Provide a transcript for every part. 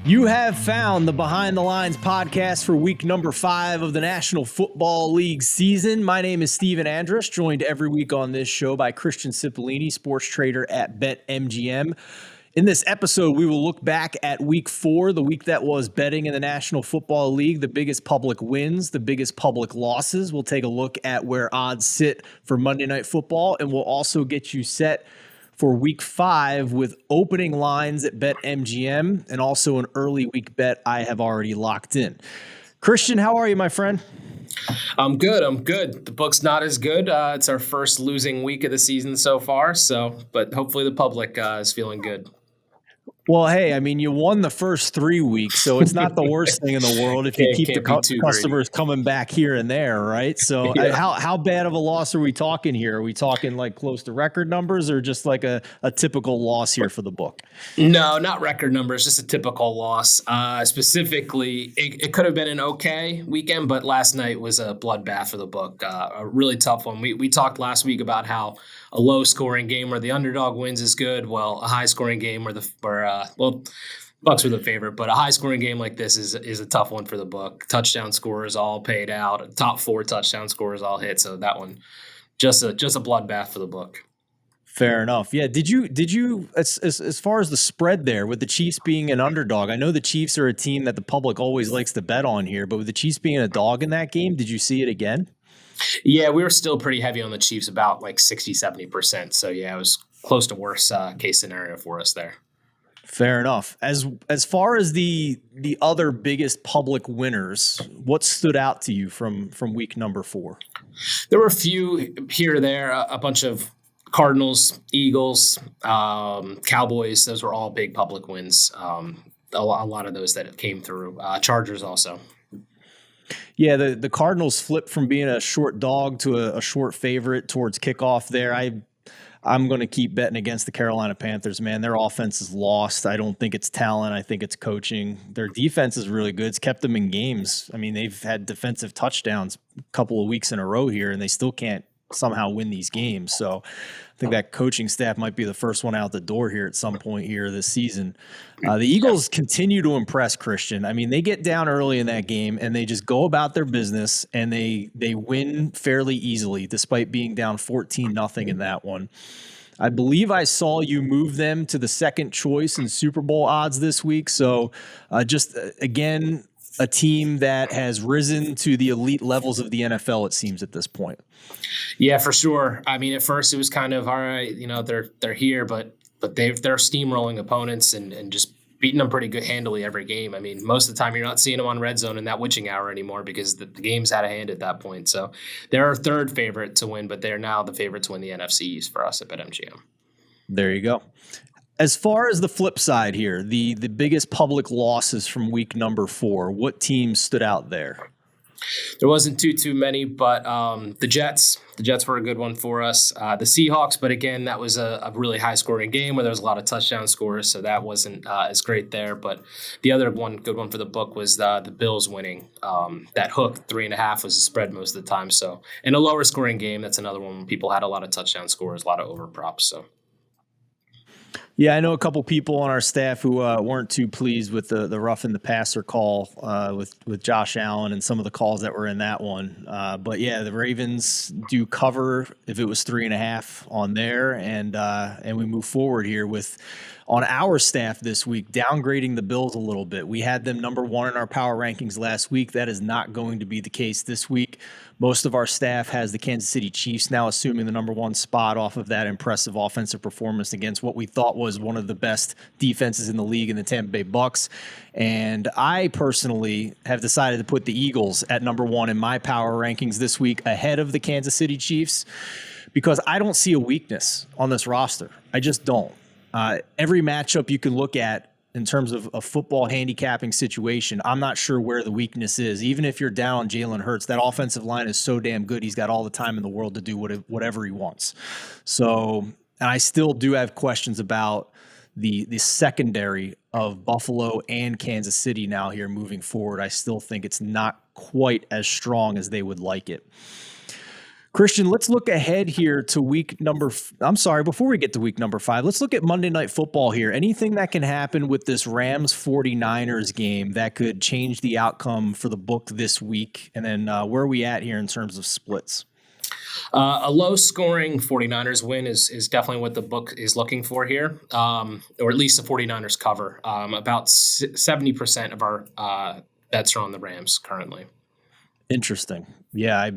You have found the Behind the Lines podcast for week number 5 of the National Football League season. My name is Stephen Andress, joined every week on this show by Christian Cipollini, sports trader at BetMGM. In this episode, we will look back at week 4, the week that was betting in the National Football League, the biggest public wins, the biggest public losses. We'll take a look at where odds sit for Monday Night Football, and we'll also get you set for week 5 with opening lines at BetMGM and also an early week bet I have already locked in. Christian, how are you, my friend? I'm good. The book's not as good. It's our first losing week of the season so far. But hopefully the public is feeling good. Well, hey, I mean, you won the first 3 weeks, so it's not the worst thing in the world if you keep the customers coming back here and there, right? So yeah. How bad of a loss are we talking here? Are we talking like close to record numbers or just like a typical loss here for the book? No, not record numbers, just a typical loss. Specifically, it could have been an okay weekend, but last night was a bloodbath for the book, a really tough one. We talked last week about how a low-scoring game where the underdog wins is good. Well, a high-scoring game where Bucks were the favorite, but a high-scoring game like this is a tough one for the book. Touchdown scorers all paid out. Top 4 touchdown scorers all hit. So that one, just a bloodbath for the book. Fair enough. Yeah. Did you as far as the spread there with the Chiefs being an underdog? I know the Chiefs are a team that the public always likes to bet on here, but with the Chiefs being a dog in that game, did you see it again? Yeah, we were still pretty heavy on the Chiefs, about like 60-70%. So yeah, it was close to worst case scenario for us there. Fair enough. As far as the other biggest public winners, what stood out to you from week number 4? There were a few here or there, a bunch of Cardinals, Eagles, Cowboys. Those were all big public wins. A lot of those that came through. Chargers also. Yeah, the Cardinals flipped from being a short dog to a short favorite towards kickoff there. I'm going to keep betting against the Carolina Panthers, man. Their offense is lost. I don't think it's talent. I think it's coaching. Their defense is really good. It's kept them in games. I mean, they've had defensive touchdowns a couple of weeks in a row here, and they still can't somehow win these games. So I think that coaching staff might be the first one out the door here at some point here this season. The Eagles continue to impress, Christian. I mean, they get down early in that game and they just go about their business and they win fairly easily despite being down 14-0 in that one. I believe I saw you move them to the second choice in Super Bowl odds this week. So again, a team that has risen to the elite levels of the NFL, it seems, at this point. Yeah, for sure. I mean, at first it was kind of, all right, they're here, but they're steamrolling opponents and just beating them pretty good handily every game. I mean, most of the time you're not seeing them on red zone in that witching hour anymore because the game's out of hand at that point. So they're our third favorite to win, but they're now the favorite to win the NFC East for us at BetMGM. There you go. As far as the flip side here, the biggest public losses from week number 4, what teams stood out there? There wasn't too many, but the Jets were a good one for us. The Seahawks, but again, that was a really high-scoring game where there was a lot of touchdown scores, so that wasn't as great there. But the other good one for the book was the Bills winning. That hook 3.5 was the spread most of the time. So in a lower-scoring game, that's another one where people had a lot of touchdown scores, a lot of over props. So. Yeah, I know a couple people on our staff who weren't too pleased with the roughing the passer call with Josh Allen and some of the calls that were in that one. But yeah, the Ravens do cover if it was 3.5 on there, and we move forward here with on our staff this week downgrading the Bills a little bit. We had them number 1 in our power rankings last week. That is not going to be the case this week. Most of our staff has the Kansas City Chiefs now assuming the number 1 spot off of that impressive offensive performance against what we thought was one of the best defenses in the league in the Tampa Bay Bucks. And I personally have decided to put the Eagles at number 1 in my power rankings this week ahead of the Kansas City Chiefs because I don't see a weakness on this roster. I just don't. Every matchup you can look at in terms of a football handicapping situation, I'm not sure where the weakness is. Even if you're down on Jalen Hurts, that offensive line is so damn good. He's got all the time in the world to do whatever he wants. So, and I still do have questions about the secondary of Buffalo and Kansas City now here moving forward. I still think it's not quite as strong as they would like it. Christian, let's look ahead here to before we get to week number 5, let's look at Monday Night Football here. Anything that can happen with this Rams 49ers game that could change the outcome for the book this week? And then where are we at here in terms of splits? A low-scoring 49ers win is definitely what the book is looking for here, or at least the 49ers cover. About 70% of our bets are on the Rams currently. Interesting. Yeah,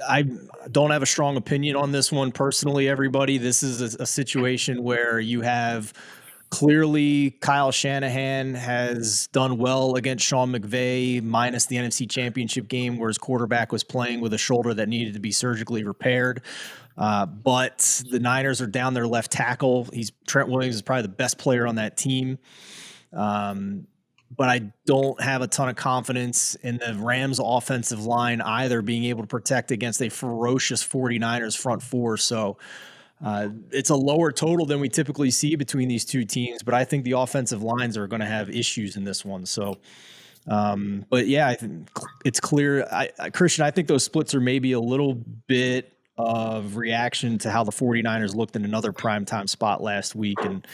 I don't have a strong opinion on this one personally, everybody. This is a situation where you have clearly Kyle Shanahan has done well against Sean McVay minus the NFC Championship game where his quarterback was playing with a shoulder that needed to be surgically repaired. But the Niners are down their left tackle. Trent Williams is probably the best player on that team. But I don't have a ton of confidence in the Rams offensive line either being able to protect against a ferocious 49ers front four. So it's a lower total than we typically see between these two teams, but I think the offensive lines are going to have issues in this one. So, but yeah, I think it's clear. Christian, I think those splits are maybe a little bit of reaction to how the 49ers looked in another primetime spot last week and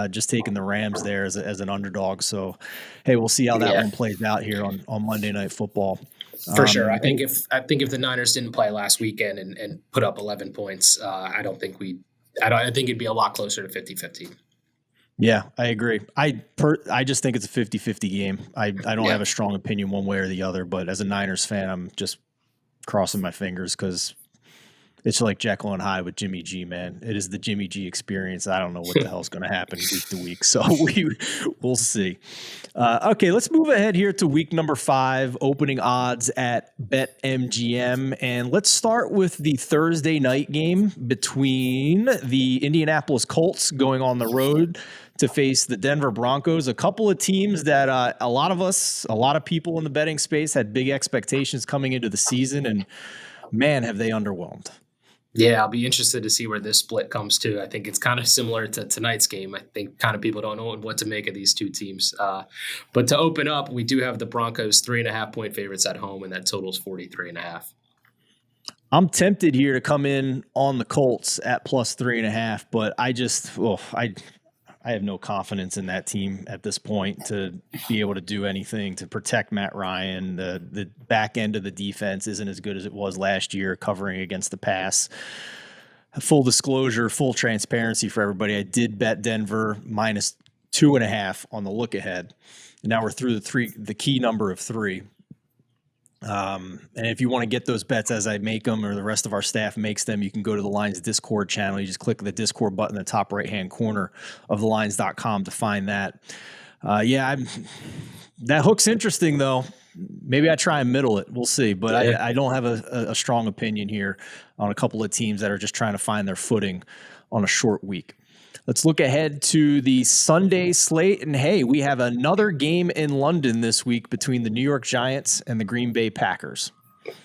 just taking the Rams there as an underdog. So, hey, we'll see how that one plays out here on Monday Night Football. For sure. I think if the Niners didn't play last weekend and put up 11 points, I think it'd be a lot closer to 50-50. Yeah, I agree. I just think it's a 50-50 game. I don't have a strong opinion one way or the other, but as a Niners fan, I'm just crossing my fingers because it's like Jekyll and Hyde with Jimmy G, man. It is the Jimmy G experience. I don't know what the hell's going to happen week to week. So we'll see. Okay, let's move ahead here to week number 5, opening odds at BetMGM. And let's start with the Thursday night game between the Indianapolis Colts going on the road to face the Denver Broncos, a couple of teams that a lot of people in the betting space had big expectations coming into the season. And man, have they underwhelmed. Yeah, I'll be interested to see where this split comes to. I think it's kind of similar to tonight's game. I think kind of people don't know what to make of these two teams. But to open up, we do have the Broncos 3.5-point favorites at home, and that totals 43.5. I'm tempted here to come in on the Colts at plus 3.5, but I have no confidence in that team at this point to be able to do anything to protect Matt Ryan. The back end of the defense isn't as good as it was last year covering against the pass. Full disclosure, full transparency for everybody. I did bet Denver minus 2.5 on the look ahead. And now we're through the key number of 3. And if you want to get those bets as I make them or the rest of our staff makes them, you can go to the Lines Discord channel. You just click the Discord button in the top right-hand corner of thelines.com to find that. That hook's interesting, though. Maybe I try and middle it. We'll see. But I don't have a strong opinion here on a couple of teams that are just trying to find their footing on a short week. Let's look ahead to the Sunday slate. And hey, we have another game in London this week between the New York Giants and the Green Bay Packers.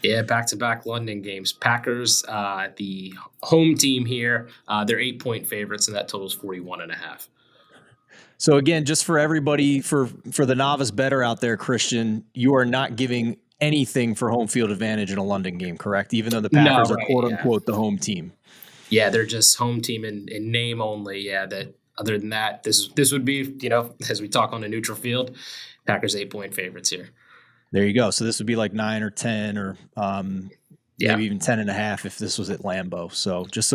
Yeah, back-to-back London games. Packers, the home team here, they're 8-point favorites, and that totals 41.5. So again, just for everybody, for the novice bettor out there, Christian, you are not giving anything for home field advantage in a London game, correct? Even though the Packers are quote-unquote the home team. Yeah, they're just home team in name only. Yeah, that other than that, this would be, as we talk on a neutral field, Packers 8-point favorites here. There you go. So this would be like 9 or 10 or maybe even 10.5 if this was at Lambeau. So just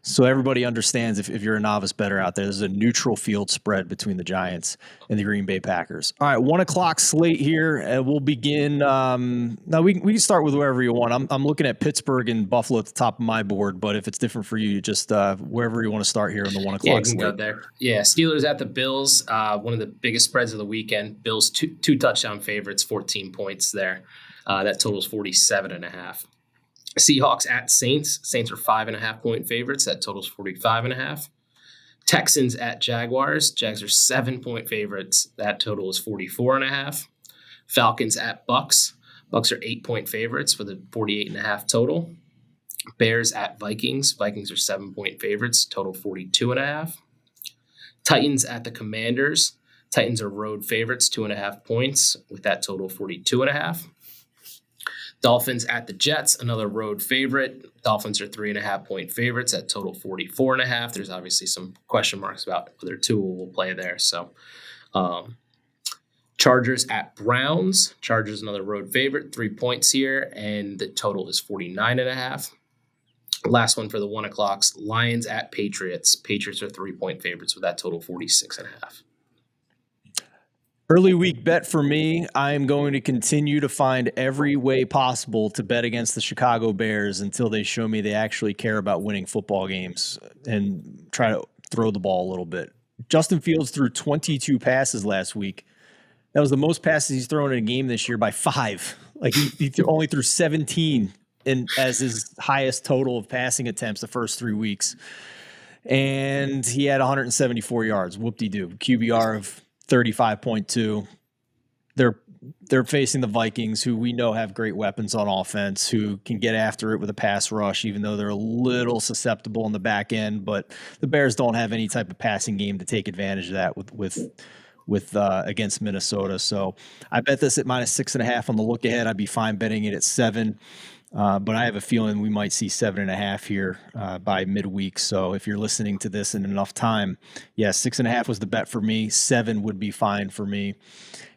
so everybody understands, if you're a novice bettor out there, there's a neutral field spread between the Giants and the Green Bay Packers. All right, 1 o'clock slate here, and we'll begin. Now we can start with wherever you want. I'm looking at Pittsburgh and Buffalo at the top of my board, but if it's different for you, just wherever you want to start here on the 1 o'clock slate. Go there. Yeah, Steelers at the Bills, one of the biggest spreads of the weekend. Bills two touchdown favorites, 14 points there. That totals 47.5. Seahawks at Saints. Saints are 5.5-point favorites. That totals 45.5. Texans at Jaguars. Jags are 7-point favorites. That total is 44.5. Falcons at Bucks. Bucks are 8-point favorites with a 48.5 total. Bears at Vikings. Vikings are 7-point favorites. Total 42.5. Titans at the Commanders. Titans are road favorites, 2.5 points with that total 42.5. Dolphins at the Jets, another road favorite. Dolphins are 3.5-point favorites at total 44.5. There's obviously some question marks about whether Tua will play there. So, Chargers at Browns. Chargers another road favorite, 3 points here, and the total is 49.5. Last one for the 1 o'clocks. Lions at Patriots. Patriots are 3-point favorites with that total 46.5. Early week bet for me, I am going to continue to find every way possible to bet against the Chicago Bears until they show me they actually care about winning football games and try to throw the ball a little bit. Justin Fields threw 22 passes last week. That was the most passes he's thrown in a game this year by 5. Like he only threw 17 as his highest total of passing attempts the first 3 weeks. And he had 174 yards. Whoop-de-doo. QBR of 35.2. They're facing the Vikings, who we know have great weapons on offense, who can get after it with a pass rush, even though they're a little susceptible in the back end. But the Bears don't have any type of passing game to take advantage of that with against Minnesota. So I bet this at -6.5 on the look ahead. I'd be fine betting it at 7. But I have a feeling we might see 7.5 here by midweek. So if you're listening to this in enough time, 6.5 was the bet for me. 7 would be fine for me.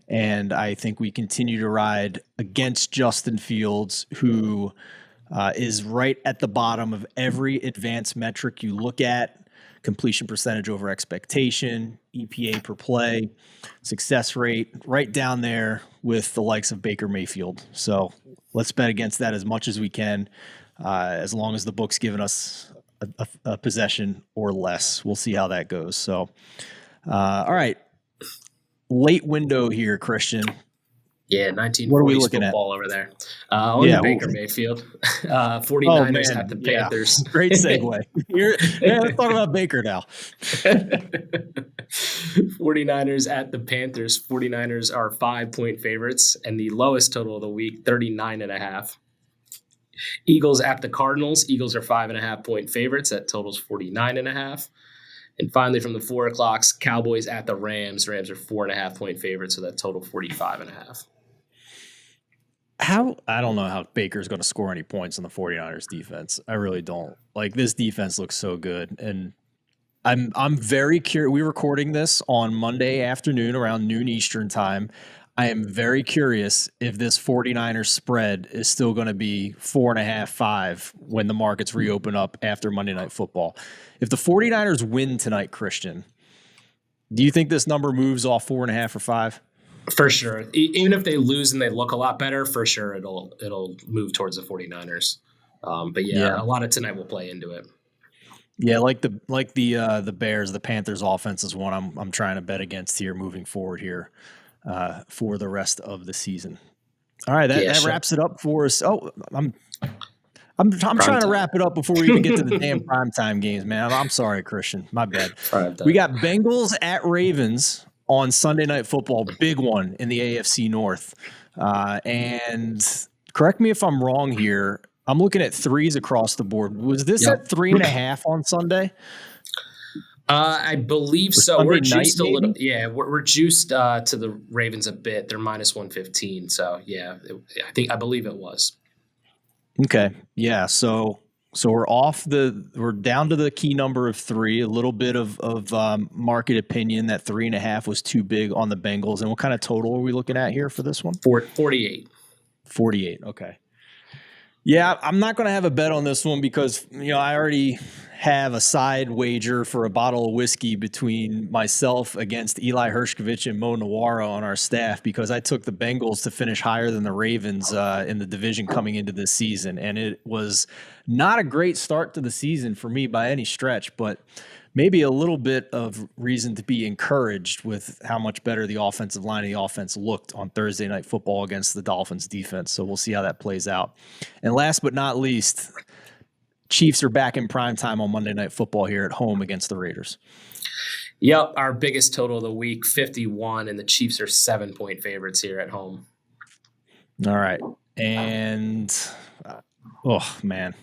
And I think we continue to ride against Justin Fields, who is right at the bottom of every advanced metric you look at. Completion percentage over expectation, EPA per play, success rate, right down there with the likes of Baker Mayfield. So let's bet against that as much as we can, as long as the book's giving us a possession or less. We'll see how that goes. So, all right. Late window here, Christian. Yeah, 1940s what are we looking football at over there. On Baker Mayfield. 49ers at the Panthers. Great segue. Let's talk about Baker now. 49ers at the Panthers. 49ers are 5-point favorites, and the lowest total of the week, 39.5. Eagles at the Cardinals. Eagles are 5.5-point favorites. That totals 49.5. And finally, from the 4 o'clocks, Cowboys at the Rams. Rams are 4.5-point favorites, so that total 45.5. I don't know how Baker's going to score any points on the 49ers defense. I really don't. Like, this defense looks so good, and I'm very curious. We're recording this on Monday afternoon around noon Eastern time. I am very curious if this 49ers spread is still going to be 4.5, 5 when the markets reopen up after Monday Night Football. If the 49ers win tonight, Christian, do you think this number moves off 4.5 or 5? For sure. Even if they lose and they look a lot better, for sure it'll move towards the 49ers. But a lot of tonight will play into it. Yeah, like the Bears, the Panthers offense is one I'm trying to bet against here moving forward here for the rest of the season. All right, that wraps it up for us. Oh, I'm trying to wrap it up before we even get to the damn primetime games, man. I'm sorry, Christian. My bad. We got Bengals at Ravens on Sunday Night Football, big one in the AFC North. And correct me if I'm wrong here. I'm looking at 3s across the board. Was this at 3.5 on Sunday? I believe so. Sunday we're juiced night, a little. Yeah, we're juiced to the Ravens a bit. They're -115. So I believe it was. Okay. Yeah. So we're down to the key number of 3. A little bit of market opinion that 3.5 was too big on the Bengals. And what kind of total are we looking at here for this one? 48. 48. Okay. Yeah, I'm not going to have a bet on this one because, I already have a side wager for a bottle of whiskey between myself against Eli Hershkovich and Mo Nawara on our staff because I took the Bengals to finish higher than the Ravens in the division coming into this season. And it was not a great start to the season for me by any stretch, but maybe a little bit of reason to be encouraged with how much better the offensive line of the offense looked on Thursday Night Football against the Dolphins defense. So we'll see how that plays out. And last but not least, Chiefs are back in prime time on Monday Night Football here at home against the Raiders. Yep, our biggest total of the week, 51, and the Chiefs are 7-point favorites here at home. All right. And, oh, man.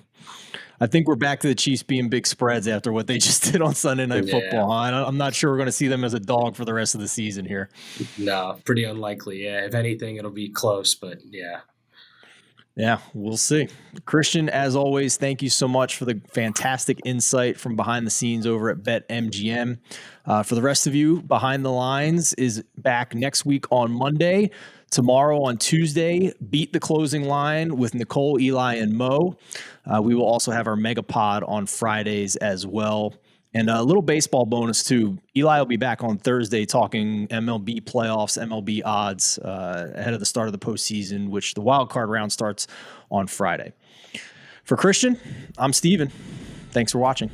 I think we're back to the Chiefs being big spreads after what they just did on Sunday Night Football. I'm not sure we're going to see them as a dog for the rest of the season here. No, pretty unlikely. Yeah, if anything, it'll be close, but yeah. Yeah, we'll see. Christian, as always, thank you so much for the fantastic insight from behind the scenes over at BetMGM. For the rest of you, Behind the Lines is back next week on Monday. Tomorrow on Tuesday, Beat the Closing Line with Nicole, Eli, and Mo. We will also have our Mega Pod on Fridays as well. And a little baseball bonus too. Eli will be back on Thursday talking MLB playoffs, MLB odds ahead of the start of the postseason, which the wild card round starts on Friday. For Christian, I'm Steven. Thanks for watching.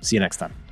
See you next time.